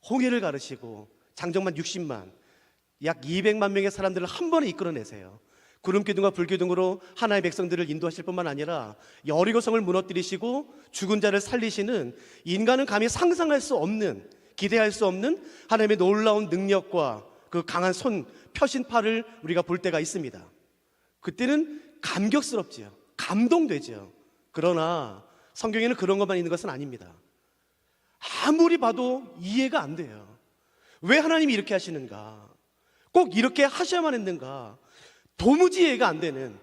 홍해를 가르시고 장정만 60만, 약 200만 명의 사람들을 한 번에 이끌어내세요. 구름기둥과 불기둥으로 하나의 백성들을 인도하실 뿐만 아니라 여리고성을 무너뜨리시고 죽은 자를 살리시는, 인간은 감히 상상할 수 없는, 기대할 수 없는 하나님의 놀라운 능력과 그 강한 손 펴신 팔을 우리가 볼 때가 있습니다. 그때는 감격스럽지요. 감동되죠. 그러나 성경에는 그런 것만 있는 것은 아닙니다. 아무리 봐도 이해가 안 돼요. 왜 하나님이 이렇게 하시는가? 꼭 이렇게 하셔야만 했는가? 도무지 이해가 안 되는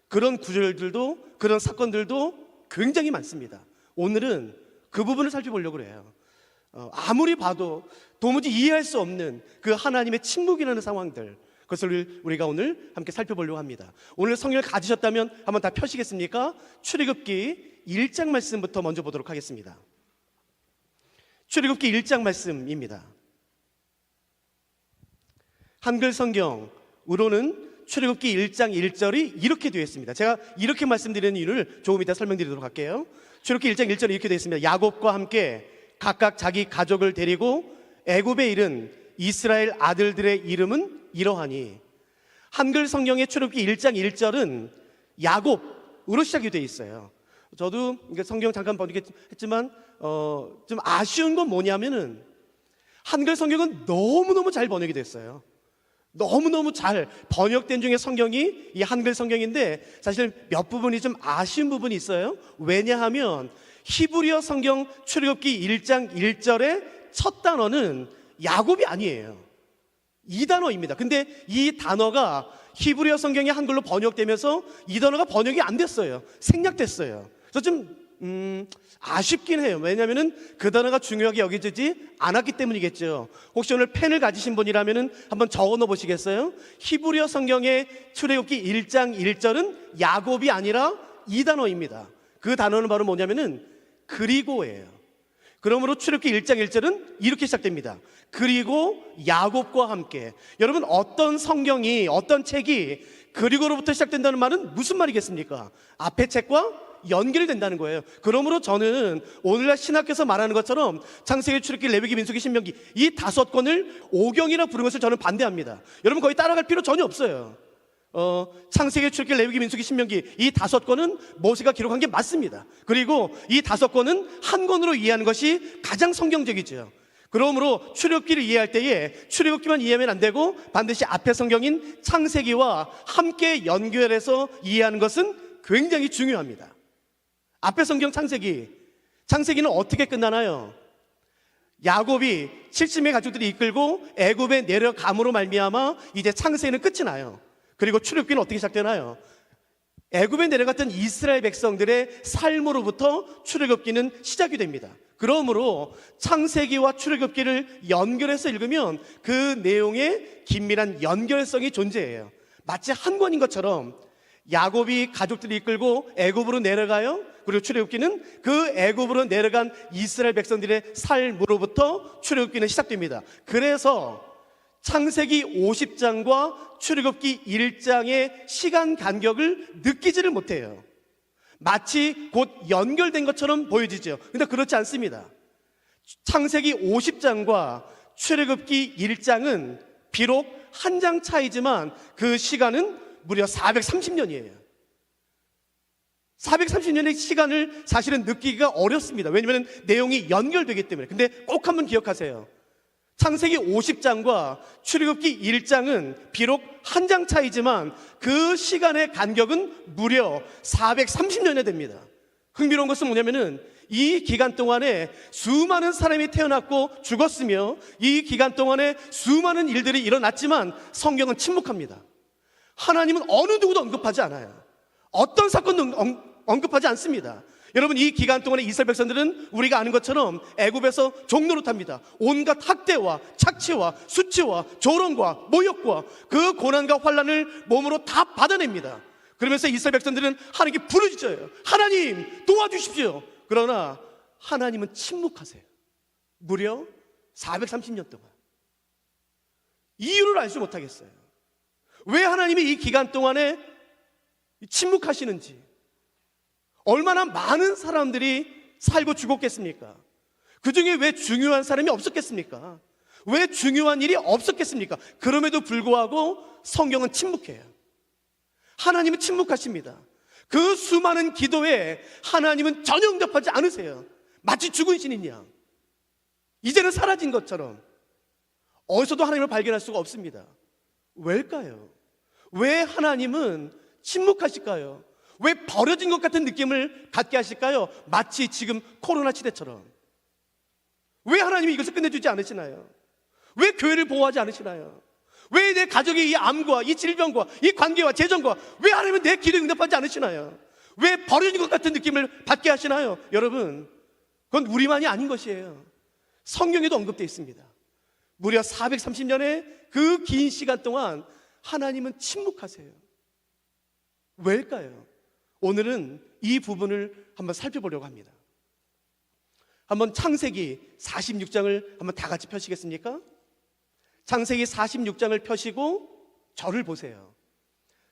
그런 구절들도, 그런 사건들도 굉장히 많습니다. 오늘은 그 부분을 살펴보려고 해요. 아무리 봐도 도무지 이해할 수 없는 그 하나님의 침묵이라는 상황들, 그것을 우리가 오늘 함께 살펴보려고 합니다. 오늘 성경을 가지셨다면 한번 다 펴시겠습니까? 출애굽기 1장 말씀부터 먼저 보도록 하겠습니다. 출애굽기 1장 말씀입니다. 한글 성경으로는 출애굽기 1장 1절이 이렇게 되어 있습니다. 제가 이렇게 말씀드리는 이유를 조금 이따 설명드리도록 할게요. 출애굽기 1장 1절이 이렇게 되어 있습니다. 야곱과 함께 각각 자기 가족을 데리고 애굽에 이른 이스라엘 아들들의 이름은 이러하니. 한글 성경의 출애굽기 1장 1절은 야곱으로 시작이 되어 있어요. 저도 성경 잠깐 번역했지만 좀 아쉬운 건 뭐냐면은 한글 성경은 너무너무 잘 번역이 됐어요. 너무너무 잘 번역된 중에 성경이 이 한글 성경인데 사실 몇 부분이 좀 아쉬운 부분이 있어요. 왜냐하면 히브리어 성경 출애굽기 1장 1절의 첫 단어는 야곱이 아니에요. 이 단어입니다. 근데 이 단어가 히브리어 성경이 한글로 번역되면서 이 단어가 번역이 안 됐어요. 생략됐어요. 그래서 좀 아쉽긴 해요. 왜냐하면 그 단어가 중요하게 여겨지지 않았기 때문이겠죠. 혹시 오늘 펜을 가지신 분이라면 한번 적어 놓어 보시겠어요? 히브리어 성경의 출애굽기 1장 1절은 야곱이 아니라 이 단어입니다. 그 단어는 바로 뭐냐면은 그리고예요. 그러므로 출애굽기 1장 1절은 이렇게 시작됩니다. 그리고 야곱과 함께. 여러분, 어떤 성경이, 어떤 책이 그리고로부터 시작된다는 말은 무슨 말이겠습니까? 앞의 책과 연결이 된다는 거예요. 그러므로 저는 오늘날 신학에서 말하는 것처럼 창세기, 출애굽기, 레위기, 민수기, 신명기 이 5권을 오경이라 부르는 것을 저는 반대합니다. 여러분, 거의 따라갈 필요 전혀 없어요. 창세기, 출애굽기, 레위기, 민수기, 신명기 이 5권은 모세가 기록한 게 맞습니다. 그리고 이 5권은 한 권으로 이해하는 것이 가장 성경적이죠. 그러므로 출애굽기를 이해할 때에 출애굽기만 이해하면 안 되고 반드시 앞의 성경인 창세기와 함께 연결해서 이해하는 것은 굉장히 중요합니다. 앞의 성경 창세기는 어떻게 끝나나요? 야곱이 70명의 가족들이 이끌고 애굽에 내려감으로 말미암아 이제 창세기는 끝이 나요. 그리고 출애굽기는 어떻게 시작되나요? 애굽에 내려갔던 이스라엘 백성들의 삶으로부터 출애굽기는 시작이 됩니다. 그러므로 창세기와 출애굽기를 연결해서 읽으면 그 내용에 긴밀한 연결성이 존재해요. 마치 한 권인 것처럼 야곱이 가족들이 이끌고 애굽으로 내려가요. 그리고 출애굽기는 그 애굽으로 내려간 이스라엘 백성들의 삶으로부터 출애굽기는 시작됩니다. 그래서 창세기 50장과 출애굽기 1장의 시간 간격을 느끼지를 못해요. 마치 곧 연결된 것처럼 보여지죠. 근데 그렇지 않습니다. 창세기 50장과 출애굽기 1장은 비록 한 장 차이지만 그 시간은 무려 430년이에요. 430년의 시간을 사실은 느끼기가 어렵습니다. 왜냐하면 내용이 연결되기 때문에. 근데 꼭 한번 기억하세요. 창세기 50장과 출애굽기 1장은 비록 한 장 차이지만 그 시간의 간격은 무려 430년이 됩니다. 흥미로운 것은 뭐냐면은 이 기간 동안에 수많은 사람이 태어났고 죽었으며 이 기간 동안에 수많은 일들이 일어났지만 성경은 침묵합니다. 하나님은 어느 누구도 언급하지 않아요. 어떤 사건도 언급하지 않습니다. 여러분, 이 기간 동안에 이스라엘 백성들은 우리가 아는 것처럼 애굽에서 종노릇합니다. 온갖 학대와 착취와 수치와 조롱과 모욕과 그 고난과 환난을 몸으로 다 받아냅니다. 그러면서 이스라엘 백성들은 하나님께 부르짖어요. 하나님 도와주십시오. 그러나 하나님은 침묵하세요. 무려 430년 동안. 이유를 알지 못하겠어요. 왜 하나님이 이 기간 동안에 침묵하시는지. 얼마나 많은 사람들이 살고 죽었겠습니까? 그 중에 왜 중요한 사람이 없었겠습니까? 왜 중요한 일이 없었겠습니까? 그럼에도 불구하고 성경은 침묵해요. 하나님은 침묵하십니다. 그 수많은 기도에 하나님은 전혀 응답하지 않으세요. 마치 죽은 신인 양, 이제는 사라진 것처럼 어디서도 하나님을 발견할 수가 없습니다. 왜일까요? 왜 하나님은 침묵하실까요? 왜 버려진 것 같은 느낌을 갖게 하실까요? 마치 지금 코로나 시대처럼. 왜 하나님이 이것을 끝내주지 않으시나요? 왜 교회를 보호하지 않으시나요? 왜 내 가족의 이 암과 이 질병과 이 관계와 재정과 왜 하나님은 내 기도에 응답하지 않으시나요? 왜 버려진 것 같은 느낌을 받게 하시나요? 여러분, 그건 우리만이 아닌 것이에요. 성경에도 언급되어 있습니다. 무려 430년의 그 긴 시간 동안 하나님은 침묵하세요. 왜일까요? 오늘은 이 부분을 한번 살펴보려고 합니다. 한번 창세기 46장을 한번 다 같이 펴시겠습니까? 창세기 46장을 펴시고 저를 보세요.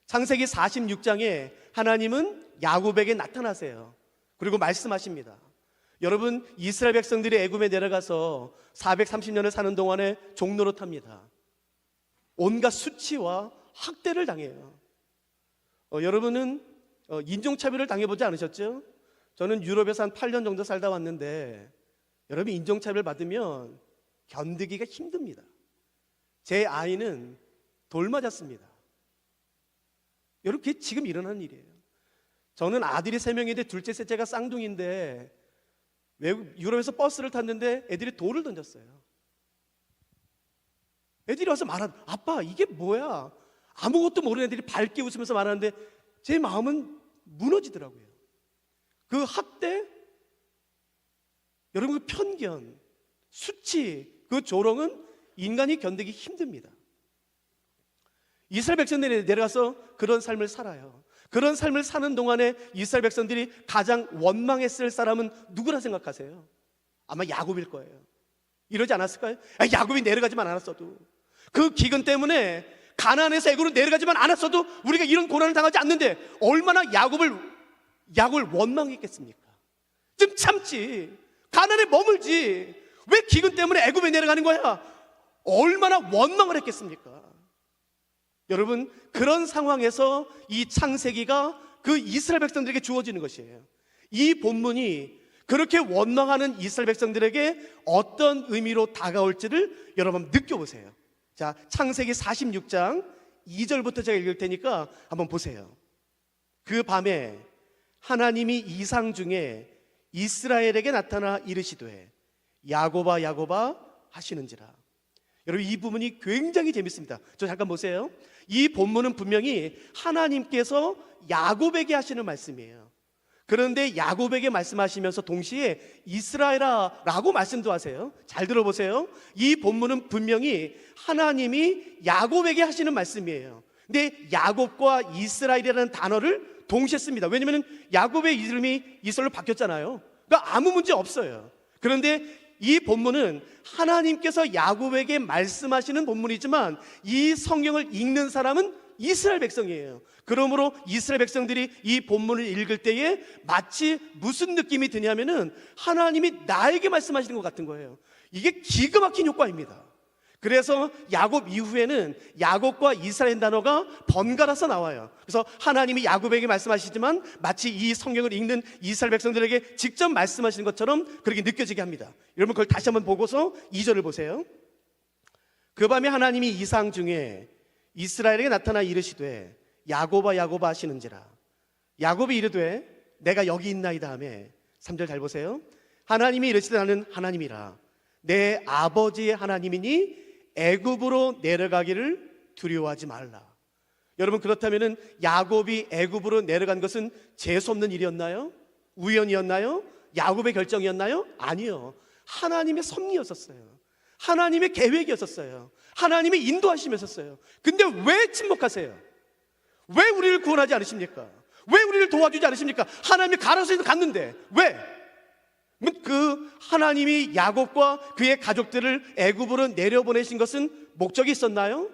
창세기 46장에 하나님은 야곱에게 나타나세요. 그리고 말씀하십니다. 여러분, 이스라엘 백성들이 애굽에 내려가서 430년을 사는 동안에 종노릇합니다. 온갖 수치와 학대를 당해요. 여러분은 인종차별을 당해보지 않으셨죠? 저는 유럽에서 한 8년 정도 살다 왔는데 여러분, 인종차별 받으면 견디기가 힘듭니다. 제 아이는 돌 맞았습니다. 여러분, 그게 지금 일어나는 일이에요. 저는 아들이 3명인데 둘째 셋째가 쌍둥이인데 유럽에서 버스를 탔는데 애들이 돌을 던졌어요. 애들이 와서 말하는, 아빠 이게 뭐야? 아무것도 모르는 애들이 밝게 웃으면서 말하는데 제 마음은 무너지더라고요. 그 학대, 여러분, 그 편견, 수치, 그 조롱은 인간이 견디기 힘듭니다. 이스라엘 백성들이 내려가서 그런 삶을 살아요. 그런 삶을 사는 동안에 이스라엘 백성들이 가장 원망했을 사람은 누구라 생각하세요? 아마 야곱일 거예요. 이러지 않았을까요? 야곱이 내려가지만 않았어도, 그 기근 때문에 가나안에서 애굽으로 내려가지만 않았어도 우리가 이런 고난을 당하지 않는데 얼마나 야곱을 원망했겠습니까? 좀 참지, 가나안에 머물지, 왜 기근 때문에 애굽에 내려가는 거야? 얼마나 원망을 했겠습니까? 여러분, 그런 상황에서 이 창세기가 그 이스라엘 백성들에게 주어지는 것이에요. 이 본문이 그렇게 원망하는 이스라엘 백성들에게 어떤 의미로 다가올지를 여러분 느껴보세요. 자, 창세기 46장 2절부터 제가 읽을 테니까 한번 보세요. 그 밤에 하나님이 이상 중에 이스라엘에게 나타나 이르시되 야곱아 야곱아 하시는지라. 여러분, 이 부분이 굉장히 재밌습니다. 저 잠깐 보세요. 이 본문은 분명히 하나님께서 야곱에게 하시는 말씀이에요. 그런데 야곱에게 말씀하시면서 동시에 이스라엘아 라고 말씀도 하세요. 잘 들어보세요. 이 본문은 분명히 하나님이 야곱에게 하시는 말씀이에요. 근데 야곱과 이스라엘이라는 단어를 동시에 씁니다. 왜냐하면 야곱의 이름이 이스라엘로 바뀌었잖아요. 그러니까 아무 문제 없어요. 그런데 이 본문은 하나님께서 야곱에게 말씀하시는 본문이지만 이 성경을 읽는 사람은 이스라엘 백성이에요. 그러므로 이스라엘 백성들이 이 본문을 읽을 때에 마치 무슨 느낌이 드냐면은 하나님이 나에게 말씀하시는 것 같은 거예요. 이게 기가 막힌 효과입니다. 그래서 야곱 이후에는 야곱과 이스라엘 단어가 번갈아서 나와요. 그래서 하나님이 야곱에게 말씀하시지만 마치 이 성경을 읽는 이스라엘 백성들에게 직접 말씀하시는 것처럼 그렇게 느껴지게 합니다. 여러분, 그걸 다시 한번 보고서 2절을 보세요. 그 밤에 하나님이 이상 중에 이스라엘에게 나타나 이르시되 야곱아 야곱아 하시는지라. 야곱이 이르되 내가 여기 있나이다 하며, 3절 잘 보세요. 하나님이 이르시되 나는 하나님이라 내 아버지의 하나님이니 애굽으로 내려가기를 두려워하지 말라. 여러분, 그렇다면 야곱이 애굽으로 내려간 것은 재수없는 일이었나요? 우연이었나요? 야곱의 결정이었나요? 아니요, 하나님의 섭리였었어요. 하나님의 계획이었었어요. 하나님의 인도하심이었었어요. 근데 왜 침묵하세요? 왜 우리를 구원하지 않으십니까? 왜 우리를 도와주지 않으십니까? 하나님이 가라사에서 갔는데 왜? 그 하나님이 야곱과 그의 가족들을 애굽으로 내려보내신 것은 목적이 있었나요?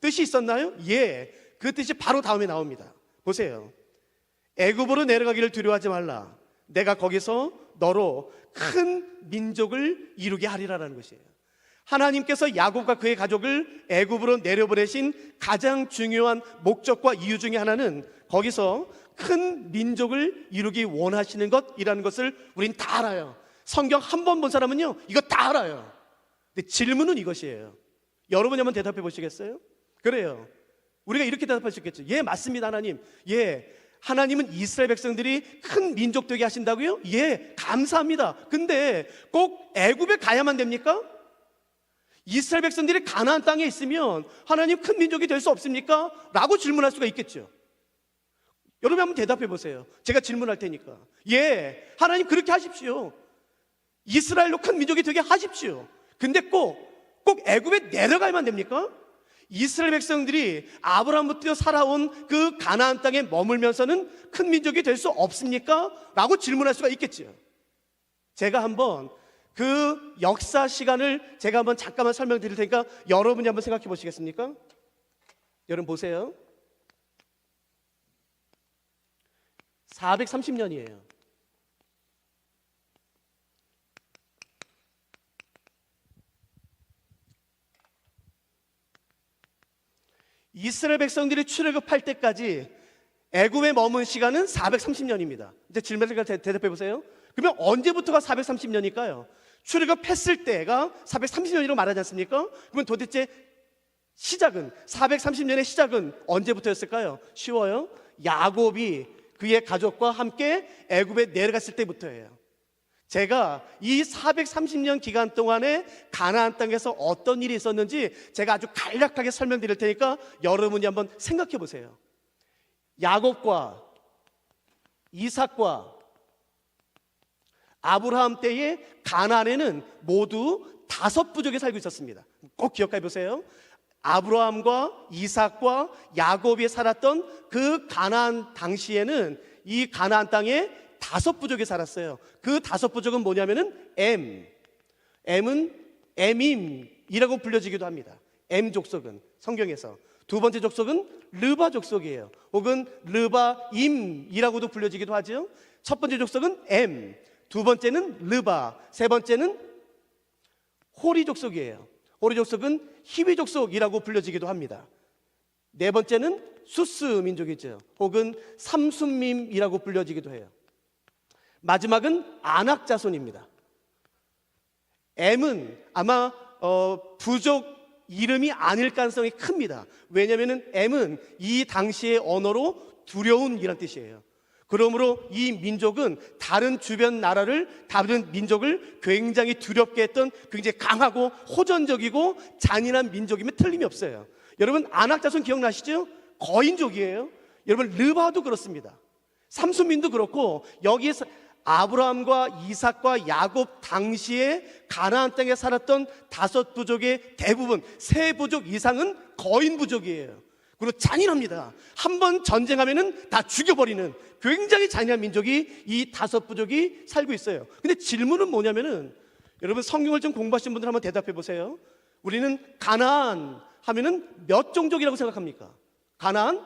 뜻이 있었나요? 예, 그 뜻이 바로 다음에 나옵니다. 보세요. 애굽으로 내려가기를 두려워하지 말라. 내가 거기서 너로 큰 민족을 이루게 하리라라는 것이에요. 하나님께서 야곱과 그의 가족을 애굽으로 내려보내신 가장 중요한 목적과 이유 중에 하나는 거기서 큰 민족을 이루기 원하시는 것이라는 것을 우린 다 알아요. 성경 한 번 본 사람은요, 이거 다 알아요. 근데 질문은 이것이에요. 여러분이 한번 대답해 보시겠어요? 그래요. 우리가 이렇게 대답할 수 있겠죠. 예, 맞습니다, 하나님. 예, 하나님은 이스라엘 백성들이 큰 민족 되게 하신다고요? 예, 감사합니다. 근데 꼭 애굽에 가야만 됩니까? 이스라엘 백성들이 가나안 땅에 있으면 하나님 큰 민족이 될 수 없습니까? 라고 질문할 수가 있겠죠. 여러분 한번 대답해 보세요. 제가 질문할 테니까. 예, 하나님 그렇게 하십시오. 이스라엘로 큰 민족이 되게 하십시오. 근데 꼭 애굽에 내려가야만 됩니까? 이스라엘 백성들이 아브라함부터 살아온 그 가나안 땅에 머물면서는 큰 민족이 될 수 없습니까? 라고 질문할 수가 있겠죠. 제가 한번 그 역사 시간을 제가 한번 잠깐만 설명드릴 테니까 여러분이 한번 생각해 보시겠습니까? 여러분 보세요. 430년이에요. 이스라엘 백성들이 출애굽할 때까지 애굽에 머문 시간은 430년입니다. 이제 질문을 대답해 보세요. 그러면 언제부터가 430년일까요? 출애굽했을 때가 430년이라고 말하지 않습니까? 그러면 도대체 시작은 430년의 시작은 언제부터였을까요? 쉬워요. 야곱이 그의 가족과 함께 애굽에 내려갔을 때부터예요. 제가 이 430년 기간 동안에 가나안 땅에서 어떤 일이 있었는지 제가 아주 간략하게 설명드릴 테니까 여러분이 한번 생각해 보세요. 야곱과 이삭과 아브라함 때에 가나안에는 모두 5부족이 살고 있었습니다. 꼭 기억해 보세요. 아브라함과 이삭과 야곱이 살았던 그 가나안 당시에는 이 가나안 땅에 5부족이 살았어요. 그 5부족은 뭐냐면은 M은 에밈이라고 불려지기도 합니다. M 족속은 성경에서. 두 번째 족속은 르바 족속이에요. 혹은 르바임이라고도 불려지기도 하죠. 첫 번째 족속은 M, 두 번째는 르바, 세 번째는 호리 족속이에요. 호리 족속은 히위 족속이라고 불려지기도 합니다. 네 번째는 수스 민족이죠. 혹은 삼순밈이라고 불려지기도 해요. 마지막은 아낙 자손입니다. M은 아마 부족 이름이 아닐 가능성이 큽니다. 왜냐하면 M은 이 당시의 언어로 두려움이란 뜻이에요. 그러므로 이 민족은 다른 주변 나라를, 다른 민족을 굉장히 두렵게 했던 굉장히 강하고 호전적이고 잔인한 민족이면 틀림이 없어요. 여러분 아낙 자손 기억나시죠? 거인족이에요. 여러분 르바도 그렇습니다. 삼순민도 그렇고 여기에서 아브라함과 이삭과 야곱 당시에 가나안 땅에 살았던 5부족의 대부분 3부족 이상은 거인 부족이에요. 그리고 잔인합니다. 한번 전쟁하면은 다 죽여버리는 굉장히 잔인한 민족이 이 5부족이 살고 있어요. 근데 질문은 뭐냐면은 여러분 성경을 좀 공부하신 분들 한번 대답해 보세요. 우리는 가나안 하면은 몇 종족이라고 생각합니까? 가나안?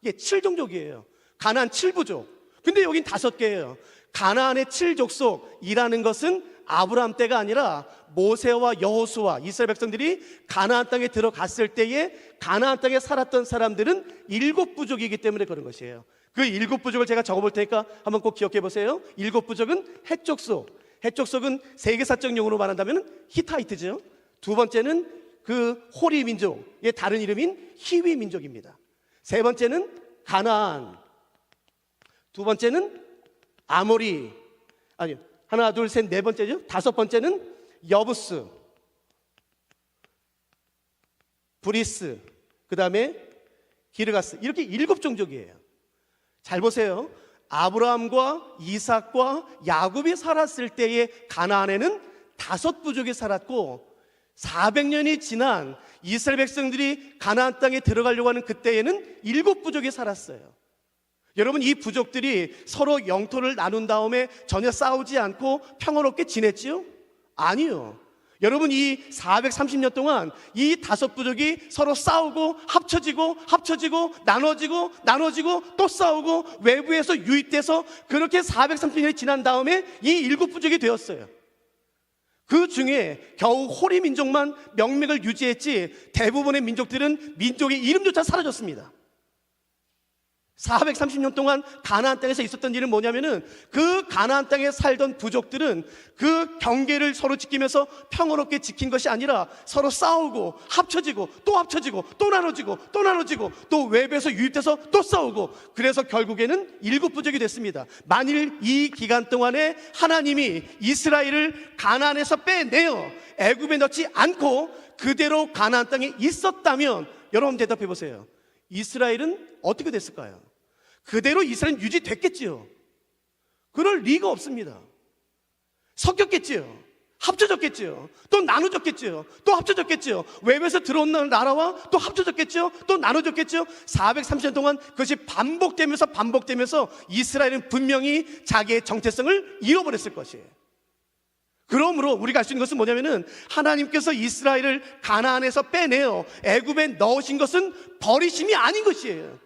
예, 7종족이에요. 가나안 7부족. 근데 여긴 5개예요. 가나안의 7족속이라는 것은 아브라함 때가 아니라 모세와 여호수아 이스라엘 백성들이 가나안 땅에 들어갔을 때에 가나안 땅에 살았던 사람들은 7부족이기 때문에 그런 것이에요. 그 7부족을 제가 적어볼 테니까 한번 꼭 기억해 보세요. 7부족은 헷족속. 헷족속은 세계사적 용어로 말한다면 히타이트죠. 두 번째는 그 호리 민족의 다른 이름인 히위 민족입니다. 세 번째는 가나안. 두 번째는 아모리. 아니요. 하나, 둘, 셋, 네 번째죠. 5번째는 여부스, 브리스, 그 다음에 기르가스. 이렇게 7종족이에요. 잘 보세요. 아브라함과 이삭과 야곱이 살았을 때의 가나안에는 5부족이 살았고 400년이 지난 이스라엘 백성들이 가나안 땅에 들어가려고 하는 그때에는 7부족이 살았어요. 여러분 이 부족들이 서로 영토를 나눈 다음에 전혀 싸우지 않고 평화롭게 지냈지요? 아니요. 여러분, 이 430년 동안 이 다섯 부족이 서로 싸우고 합쳐지고 나눠지고 또 싸우고 외부에서 유입돼서 그렇게 430년이 지난 다음에 이 일곱 부족이 되었어요. 그 중에 겨우 호리 민족만 명맥을 유지했지 대부분의 민족들은 민족의 이름조차 사라졌습니다. 430년 동안 가나안 땅에서 있었던 일은 뭐냐면은, 그 가나안 땅에 살던 부족들은 그 경계를 서로 지키면서 평화롭게 지킨 것이 아니라 서로 싸우고 합쳐지고 또 나눠지고 또 외부에서 유입돼서 또 싸우고, 그래서 결국에는 일곱 부족이 됐습니다. 만일 이 기간 동안에 하나님이 이스라엘을 가나안에서 빼내어 애굽에 넣지 않고 그대로 가나안 땅에 있었다면, 여러분 대답해 보세요. 이스라엘은 어떻게 됐을까요? 그대로 이스라엘은 유지됐겠지요. 그럴 리가 없습니다. 섞였겠지요. 합쳐졌겠지요. 또 나눠졌겠지요. 또 합쳐졌겠지요. 외부에서 들어온 나라와 또 합쳐졌겠지요. 또 나눠졌겠지요. 430년 동안 그것이 반복되면서 이스라엘은 분명히 자기의 정체성을 잃어버렸을 것이에요. 그러므로 우리가 알 수 있는 것은 뭐냐면은, 하나님께서 이스라엘을 가나안에서 빼내어 애굽에 넣으신 것은 버리심이 아닌 것이에요.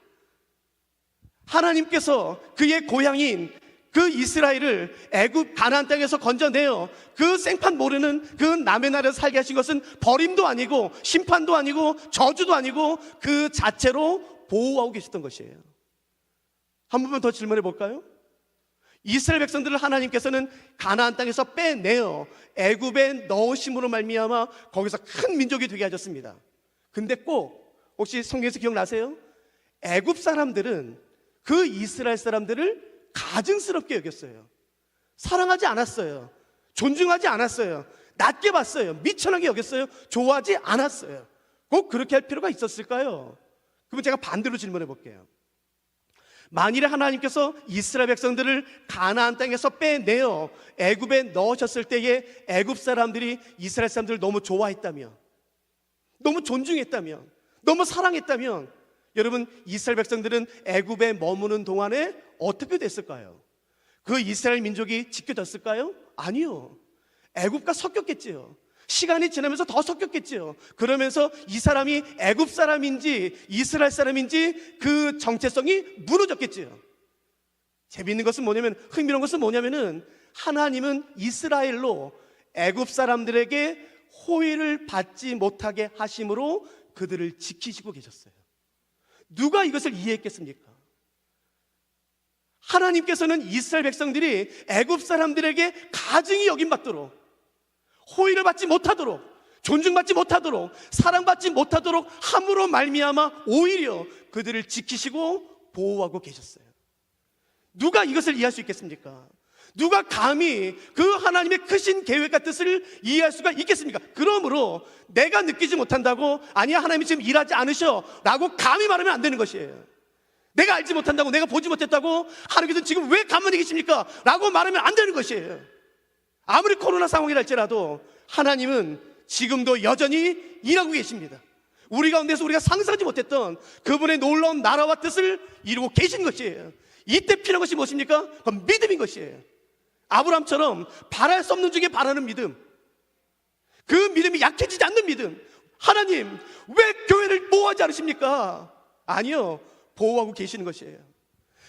하나님께서 그의 고향인 그 이스라엘을 애굽 가나안 땅에서 건져내어 그 생판 모르는 그 남의 나라에서 살게 하신 것은 버림도 아니고 심판도 아니고 저주도 아니고 그 자체로 보호하고 계셨던 것이에요. 한 번만 더 질문해 볼까요? 이스라엘 백성들을 하나님께서는 가나안 땅에서 빼내어 애굽에 넣으심으로 말미암아 거기서 큰 민족이 되게 하셨습니다. 근데 꼭 혹시 성경에서 기억나세요? 애굽 사람들은 그 이스라엘 사람들을 가증스럽게 여겼어요. 사랑하지 않았어요. 존중하지 않았어요. 낮게 봤어요. 미천하게 여겼어요. 좋아하지 않았어요. 꼭 그렇게 할 필요가 있었을까요? 그러면 제가 반대로 질문해 볼게요. 만일에 하나님께서 이스라엘 백성들을 가나안 땅에서 빼내어 애굽에 넣으셨을 때에 애굽 사람들이 이스라엘 사람들을 너무 좋아했다면, 너무 존중했다면, 너무 사랑했다면, 여러분, 이스라엘 백성들은 애굽에 머무는 동안에 어떻게 됐을까요? 그 이스라엘 민족이 지켜졌을까요? 아니요. 애굽과 섞였겠지요. 시간이 지나면서 더 섞였겠지요. 그러면서 이 사람이 애굽 사람인지 이스라엘 사람인지 그 정체성이 무너졌겠지요. 재미있는 것은 뭐냐면, 흥미로운 것은 뭐냐면은, 하나님은 이스라엘로 애굽 사람들에게 호의를 받지 못하게 하심으로 그들을 지키시고 계셨어요. 누가 이것을 이해했겠습니까? 하나님께서는 이스라엘 백성들이 애굽 사람들에게 가증히 여김받도록, 호의를 받지 못하도록, 존중받지 못하도록, 사랑받지 못하도록 함으로 말미암아 오히려 그들을 지키시고 보호하고 계셨어요. 누가 이것을 이해할 수 있겠습니까? 누가 감히 그 하나님의 크신 계획과 뜻을 이해할 수가 있겠습니까? 그러므로 내가 느끼지 못한다고, 아니야 하나님이 지금 일하지 않으셔 라고 감히 말하면 안 되는 것이에요. 내가 알지 못한다고, 내가 보지 못했다고 하나님께서 지금 왜 가만히 계십니까? 라고 말하면 안 되는 것이에요. 아무리 코로나 상황이랄지라도 하나님은 지금도 여전히 일하고 계십니다. 우리 가운데서 우리가 상상하지 못했던 그분의 놀라운 나라와 뜻을 이루고 계신 것이에요. 이때 필요한 것이 무엇입니까? 그건 믿음인 것이에요. 아브라함처럼 바랄 수 없는 중에 바라는 믿음, 그 믿음이 약해지지 않는 믿음. 하나님, 왜 교회를 보호하지 않으십니까? 아니요, 보호하고 계시는 것이에요.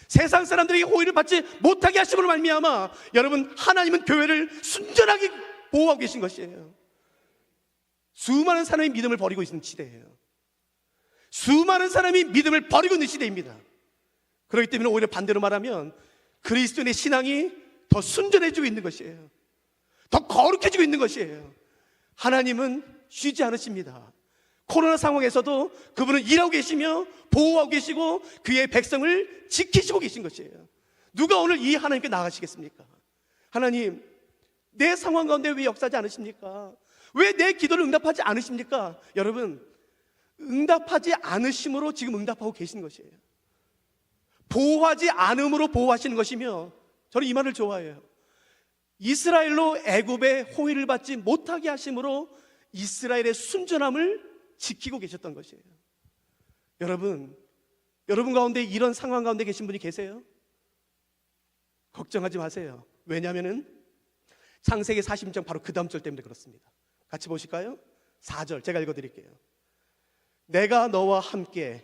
세상 사람들에게 호의를 받지 못하게 하심으로 말미암아 여러분, 하나님은 교회를 순전하게 보호하고 계신 것이에요. 수많은 사람이 믿음을 버리고 있는 시대예요. 수많은 사람이 믿음을 버리고 있는 시대입니다. 그렇기 때문에 오히려 반대로 말하면 그리스도인의 신앙이 더 순전해지고 있는 것이에요. 더 거룩해지고 있는 것이에요. 하나님은 쉬지 않으십니다. 코로나 상황에서도 그분은 일하고 계시며 보호하고 계시고 그의 백성을 지키시고 계신 것이에요. 누가 오늘 이 하나님께 나가시겠습니까? 하나님, 내 상황 가운데 왜 역사하지 않으십니까? 왜 내 기도를 응답하지 않으십니까? 여러분, 응답하지 않으심으로 지금 응답하고 계신 것이에요. 보호하지 않음으로 보호하시는 것이며, 저는 이 말을 좋아해요. 이스라엘로 애굽의 호의를 받지 못하게 하심으로 이스라엘의 순전함을 지키고 계셨던 것이에요. 여러분 가운데 이런 상황 가운데 계신 분이 계세요? 걱정하지 마세요. 왜냐하면 창세기 40장 바로 그 다음 절 때문에 그렇습니다. 같이 보실까요? 4절 제가 읽어드릴게요. 내가 너와 함께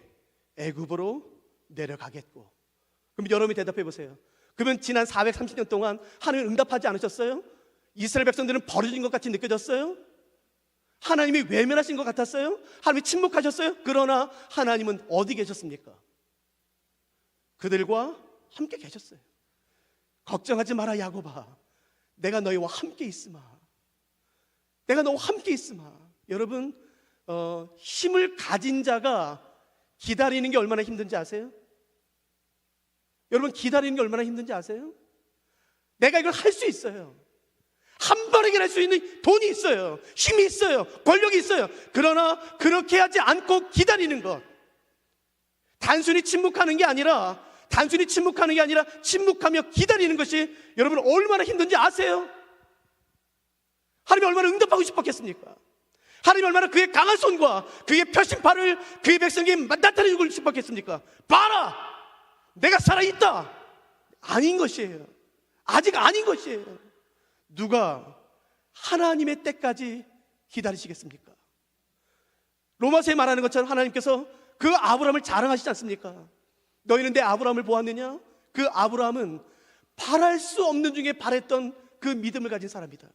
애굽으로 내려가겠고. 그럼 여러분이 대답해 보세요. 그러면 지난 430년 동안 하나님은 응답하지 않으셨어요? 이스라엘 백성들은 버려진 것 같이 느껴졌어요? 하나님이 외면하신 것 같았어요? 하나님이 침묵하셨어요? 그러나 하나님은 어디 계셨습니까? 그들과 함께 계셨어요. 걱정하지 마라 야곱아, 내가 너희와 함께 있으마. 내가 너와 함께 있으마. 여러분, 힘을 가진 자가 기다리는 게 얼마나 힘든지 아세요? 여러분, 기다리는 게 얼마나 힘든지 아세요? 내가 이걸 할 수 있어요. 한 번에 할 수 있는 돈이 있어요. 힘이 있어요. 권력이 있어요. 그러나 그렇게 하지 않고 기다리는 것, 단순히 침묵하는 게 아니라 침묵하며 기다리는 것이 여러분 얼마나 힘든지 아세요? 하나님이 얼마나 응답하고 싶었겠습니까? 하나님이 얼마나 그의 강한 손과 그의 펴신팔을 그의 백성에게 나타내주고 싶었겠습니까? 봐라, 내가 살아있다. 아닌 것이에요. 아직 아닌 것이에요. 누가 하나님의 때까지 기다리시겠습니까? 로마서에 말하는 것처럼 하나님께서 그 아브라함을 자랑하시지 않습니까? 너희는 내 아브라함을 보았느냐? 그 아브라함은 바랄 수 없는 중에 바랬던 그 믿음을 가진 사람이다.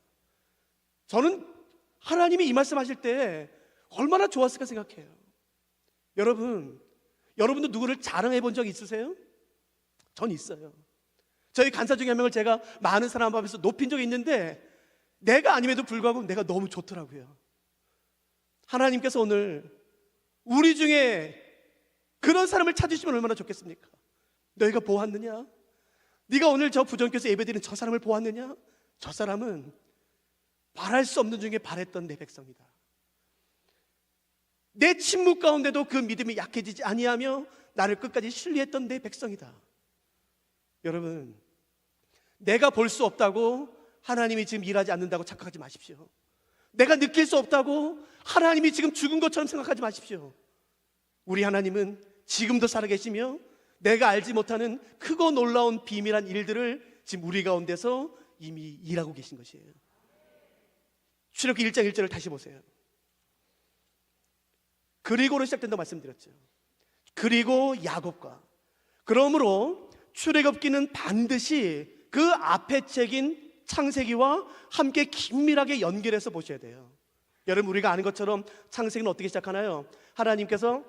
저는 하나님이 이 말씀하실 때 얼마나 좋았을까 생각해요. 여러분도 누구를 자랑해 본 적 있으세요? 전 있어요. 저희 간사 중에 한 명을 제가 많은 사람 앞에서 높인 적이 있는데 내가 아님에도 불구하고 내가 너무 좋더라고요. 하나님께서 오늘 우리 중에 그런 사람을 찾으시면 얼마나 좋겠습니까? 너희가 보았느냐? 네가 오늘 저 부정교회에서 예배드리는 저 사람을 보았느냐? 저 사람은 바랄 수 없는 중에 바랬던 내 백성이다. 내 침묵 가운데도 그 믿음이 약해지지 아니하며 나를 끝까지 신뢰했던 내 백성이다. 여러분, 내가 볼 수 없다고 하나님이 지금 일하지 않는다고 착각하지 마십시오. 내가 느낄 수 없다고 하나님이 지금 죽은 것처럼 생각하지 마십시오. 우리 하나님은 지금도 살아계시며 내가 알지 못하는 크고 놀라운 비밀한 일들을 지금 우리 가운데서 이미 일하고 계신 것이에요. 출애굽기 1장 1절을 다시 보세요. 그리고로 시작된다고 말씀드렸죠. 그리고 야곱과. 그러므로 출애굽기는 반드시 그 앞에 책인 창세기와 함께 긴밀하게 연결해서 보셔야 돼요. 여러분, 우리가 아는 것처럼 창세기는 어떻게 시작하나요? 하나님께서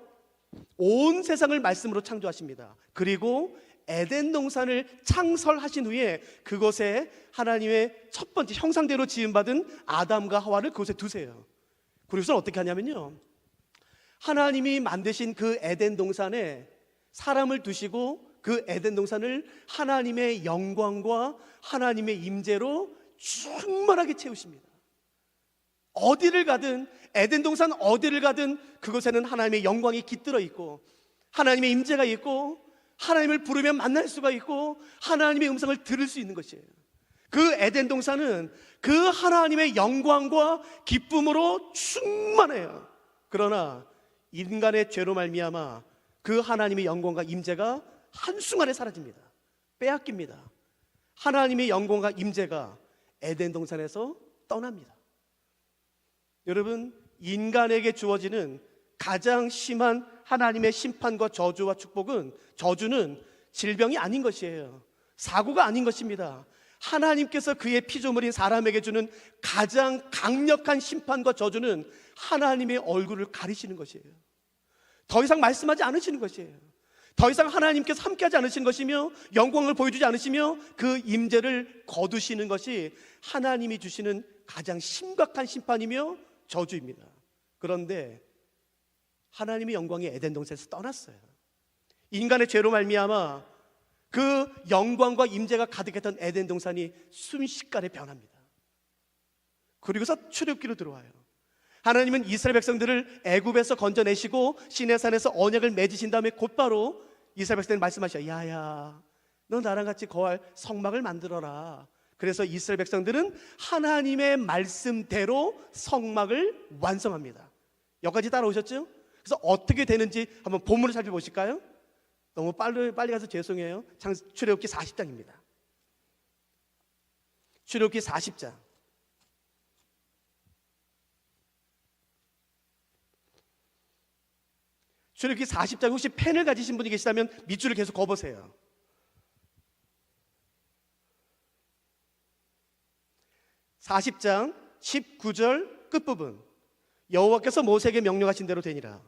온 세상을 말씀으로 창조하십니다. 그리고 에덴 동산을 창설하신 후에 그곳에 하나님의 첫 번째 형상대로 지음받은 아담과 하와를 그곳에 두세요. 그리고서 어떻게 하냐면요, 하나님이 만드신 그 에덴 동산에 사람을 두시고 그 에덴 동산을 하나님의 영광과 하나님의 임재로 충만하게 채우십니다. 어디를 가든, 에덴 동산 어디를 가든 그곳에는 하나님의 영광이 깃들어 있고 하나님의 임재가 있고 하나님을 부르면 만날 수가 있고 하나님의 음성을 들을 수 있는 것이에요. 그 에덴 동산은 그 하나님의 영광과 기쁨으로 충만해요. 그러나 인간의 죄로 말미암아 그 하나님의 영광과 임재가 한순간에 사라집니다. 빼앗깁니다. 하나님의 영광과 임재가 에덴 동산에서 떠납니다. 여러분, 인간에게 주어지는 가장 심한 하나님의 심판과 저주와 축복은, 저주는 질병이 아닌 것이에요. 사고가 아닌 것입니다. 하나님께서 그의 피조물인 사람에게 주는 가장 강력한 심판과 저주는 하나님의 얼굴을 가리시는 것이에요. 더 이상 말씀하지 않으시는 것이에요. 더 이상 하나님께서 함께하지 않으신 것이며 영광을 보여주지 않으시며 그 임재를 거두시는 것이 하나님이 주시는 가장 심각한 심판이며 저주입니다. 그런데 하나님의 영광이 에덴 동산에서 떠났어요. 인간의 죄로 말미암아 그 영광과 임재가 가득했던 에덴 동산이 순식간에 변합니다. 그리고서 출애굽기로 들어와요. 하나님은 이스라엘 백성들을 애굽에서 건져내시고 시내산에서 언약을 맺으신 다음에 곧바로 이스라엘 백성들 말씀하셔요. 야야, 너 나랑 같이 거할 성막을 만들어라. 그래서 이스라엘 백성들은 하나님의 말씀대로 성막을 완성합니다. 여기까지 따라오셨죠? 그래서 어떻게 되는지 한번 본문을 살펴보실까요? 너무 빨리 가서 죄송해요. 출애굽기 40장입니다. 출애굽기 40장. 출애굽기 40장 혹시 펜을 가지신 분이 계시다면 밑줄을 계속 그어보세요. 40장 19절 끝부분, 여호와께서 모세에게 명령하신 대로 되니라.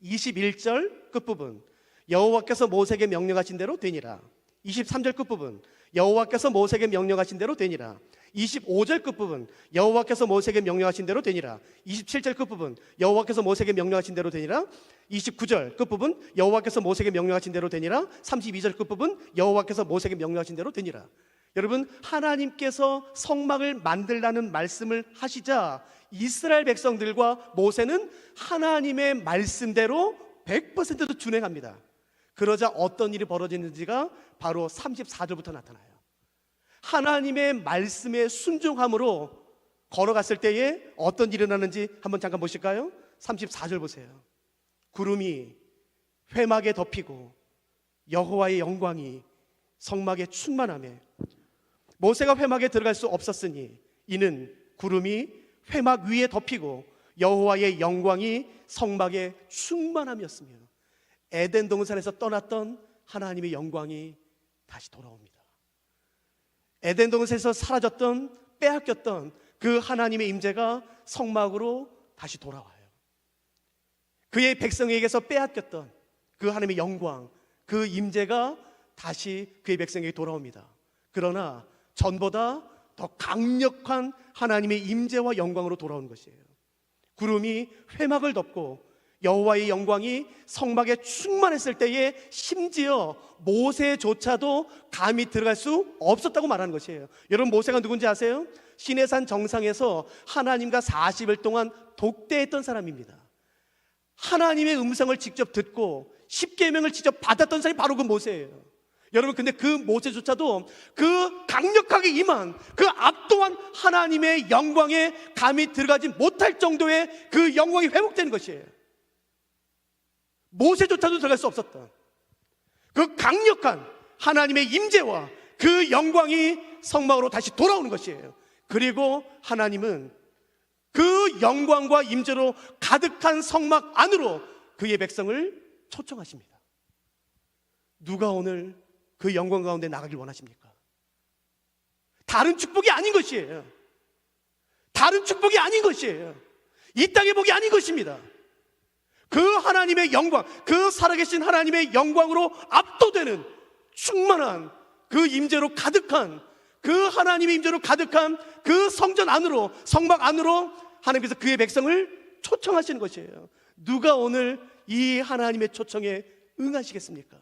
21절 끝부분, 여호와께서 모세에게 명령하신 대로 되니라. 23절 끝부분, 여호와께서 모세에게 명령하신 대로 되니라. 25절 끝부분, 여호와께서 모세에게 명령하신 대로 되니라. 27절 끝부분, 여호와께서 모세에게 명령하신 대로 되니라. 29절 끝부분, 여호와께서 모세에게 명령하신 대로 되니라. 32절 끝부분, 여호와께서 모세에게 명령하신 대로 되니라. 여러분, 하나님께서 성막을 만들라는 말씀을 하시자 이스라엘 백성들과 모세는 하나님의 말씀대로 100% 준행합니다. 그러자 어떤 일이 벌어지는지가 바로 34절부터 나타나요. 하나님의 말씀에 순종함으로 걸어갔을 때에 어떤 일이 일어나는지 한번 잠깐 보실까요? 34절 보세요. 구름이 회막에 덮이고 여호와의 영광이 성막에 충만하며 모세가 회막에 들어갈 수 없었으니 이는 구름이 회막 위에 덮이고 여호와의 영광이 성막에 충만함이었으며 에덴 동산에서 떠났던 하나님의 영광이 다시 돌아옵니다. 에덴 동산에서 사라졌던, 빼앗겼던 그 하나님의 임재가 성막으로 다시 돌아와요. 그의 백성에게서 빼앗겼던 그 하나님의 영광, 그 임재가 다시 그의 백성에게 돌아옵니다. 그러나 전보다 더 강력한 하나님의 임재와 영광으로 돌아오는 것이에요. 구름이 회막을 덮고 여호와의 영광이 성막에 충만했을 때에 심지어 모세조차도 감히 들어갈 수 없었다고 말하는 것이에요. 여러분, 모세가 누군지 아세요? 시내산 정상에서 하나님과 40일 동안 독대했던 사람입니다. 하나님의 음성을 직접 듣고 십계명을 직접 받았던 사람이 바로 그 모세예요. 여러분, 근데 그 모세조차도 그 강력하게 임한 그 압도한 하나님의 영광에 감히 들어가지 못할 정도의 그 영광이 회복되는 것이에요. 모세조차도 들어갈 수 없었던 그 강력한 하나님의 임재와 그 영광이 성막으로 다시 돌아오는 것이에요. 그리고 하나님은 그 영광과 임재로 가득한 성막 안으로 그의 백성을 초청하십니다. 누가 오늘 그 영광 가운데 나가길 원하십니까? 다른 축복이 아닌 것이에요. 다른 축복이 아닌 것이에요. 이 땅의 복이 아닌 것입니다. 그 하나님의 영광, 그 살아계신 하나님의 영광으로 압도되는 충만한 그 임재로 가득한, 그 하나님의 임재로 가득한 그 성전 안으로, 성막 안으로 하나님께서 그의 백성을 초청하시는 것이에요. 누가 오늘 이 하나님의 초청에 응하시겠습니까?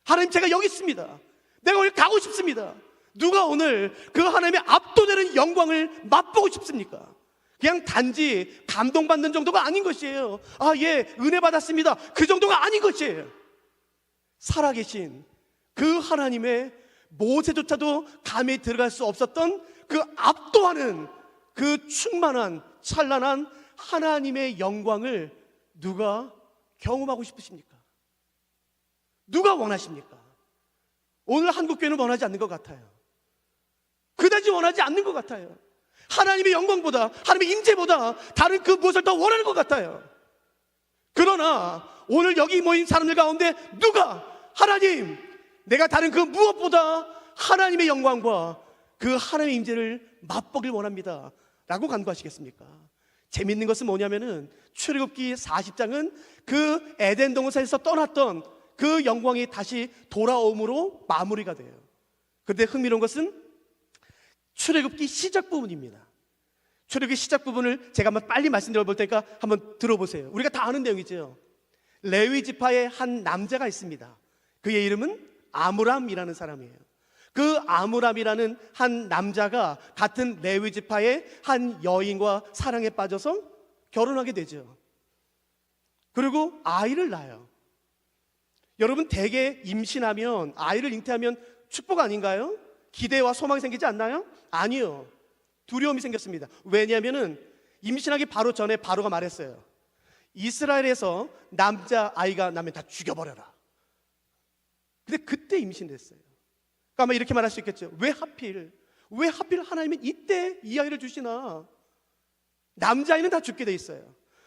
하나님, 제가 여기 있습니다. 내가 오늘 가고 싶습니다. 누가 오늘 그 하나님의 압도되는 영광을 맛보고 싶습니까? 그냥 단지 감동받는 정도가 아닌 것이에요. 아, 예, 은혜 받았습니다. 그 정도가 아닌 것이에요. 살아계신 그 하나님의 모세조차도 감히 들어갈 수 없었던 그 압도하는 그 충만한 찬란한 하나님의 영광을 누가 경험하고 싶으십니까? 누가 원하십니까? 오늘 한국교회는 원하지 않는 것 같아요. 그다지 원하지 않는 것 같아요. 하나님의 영광보다, 하나님의 임재보다 다른 그 무엇을 더 원하는 것 같아요. 그러나 오늘 여기 모인 사람들 가운데 누가 하나님, 내가 다른 그 무엇보다 하나님의 영광과 그 하나님의 임재를 맛보길 원합니다 라고 간구하시겠습니까? 재밌는 것은 뭐냐면은 출애굽기 40장은 그 에덴 동산에서 떠났던 그 영광이 다시 돌아옴으로 마무리가 돼요. 그런데 흥미로운 것은 출애굽기 시작 부분입니다. 출애굽기 시작 부분을 제가 한번 빨리 말씀드려 볼 테니까 한번 들어보세요. 우리가 다 아는 내용이죠. 레위 지파의 한 남자가 있습니다. 그의 이름은 아므람이라는 사람이에요. 그 아므람이라는 한 남자가 같은 레위 지파의 한 여인과 사랑에 빠져서 결혼하게 되죠. 그리고 아이를 낳아요. 여러분, 대개 임신하면, 아이를 잉태하면 축복 아닌가요? 기대와 소망이 생기지 않나요? 아니요. 두려움이 생겼습니다. 왜냐하면 임신하기 바로 전에 바로가 말했어요. 이스라엘에서 남자 아이가 나면 다 죽여버려라. 근데 그때 임신됐어요. 그러니까 아마 이렇게 말할 수 있겠죠. 왜 하필 하나님은 이때 이 아이를 주시나? 남자아이는 다 죽게 돼 있어요.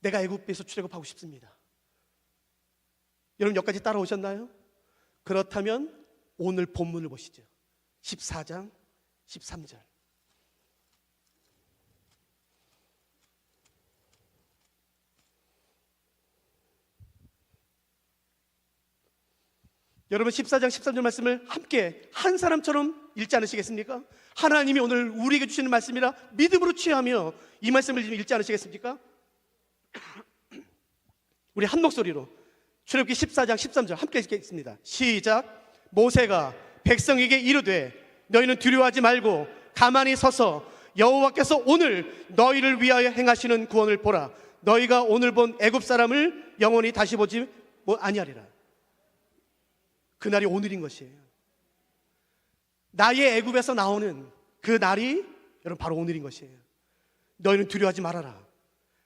내가 애굽에서 출애굽하고 싶습니다. 여러분 여기까지 따라오셨나요? 그렇다면 오늘 본문을 보시죠. 14장 13절. 여러분 14장 13절 말씀을 함께 한 사람처럼 읽지 않으시겠습니까? 하나님이 오늘 우리에게 주시는 말씀이라 믿음으로 취하며 이 말씀을 읽지 않으시겠습니까? 우리 한 목소리로 출애굽기 14장 13절 함께 읽겠습니다. 시작. 모세가 백성에게 이르되 너희는 두려워하지 말고 가만히 서서 여호와께서 오늘 너희를 위하여 행하시는 구원을 보라. 너희가 오늘 본 애굽 사람을 영원히 다시 보지 아니하리라. 그날이 오늘인 것이에요. 나의 애굽에서 나오는 그 날이 여러분 바로 오늘인 것이에요. 너희는 두려워하지 말아라.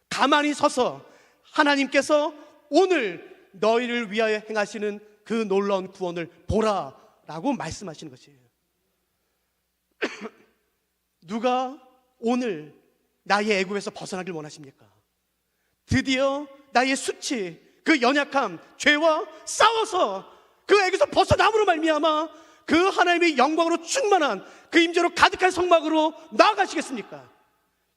가만히 서서 하나님께서 오늘 너희를 위하여 행하시는 그 놀라운 구원을 보라라고 말씀하시는 것이에요. 누가 오늘 나의 애굽에서 벗어나길 원하십니까? 드디어 나의 수치, 그 연약함, 죄와 싸워서 그 애굽에서 벗어남으로 말미암아 그 하나님의 영광으로 충만한 그 임재로 가득한 성막으로 나아가시겠습니까?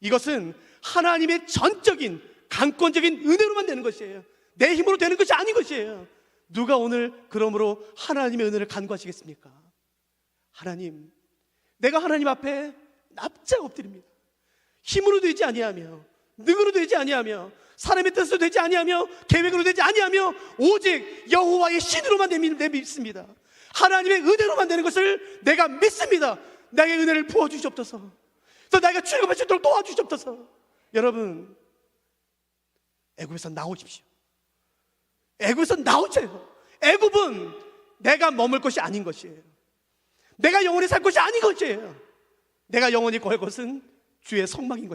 이것은 하나님의 전적인 강권적인 은혜로만 되는 것이에요. 내 힘으로 되는 것이 아닌 것이에요. 누가 오늘 그러므로 하나님의 은혜를 간구하시겠습니까? 하나님, 내가 하나님 앞에 납작 엎드립니다. 힘으로 되지 아니하며 능으로 되지 아니하며 사람의 뜻으로 되지 아니하며 계획으로 되지 아니하며 오직 여호와의 신으로만 믿습니다. 하나님의 은혜로만 되는 것을 내가 믿습니다. 나의 은혜를 부어주시옵소서. 그래서 내가 출애굽할 수 있도록 도와주시옵소서. 여러분, 애굽에서 나오십시오. 애굽에서 나오세요. 애굽은 내가 머물 것이 아닌 것이에요. 내가 영원히 살 것이 아닌 것이에요. 내가 영원히 걸 것은 주의 성막인 것입니다.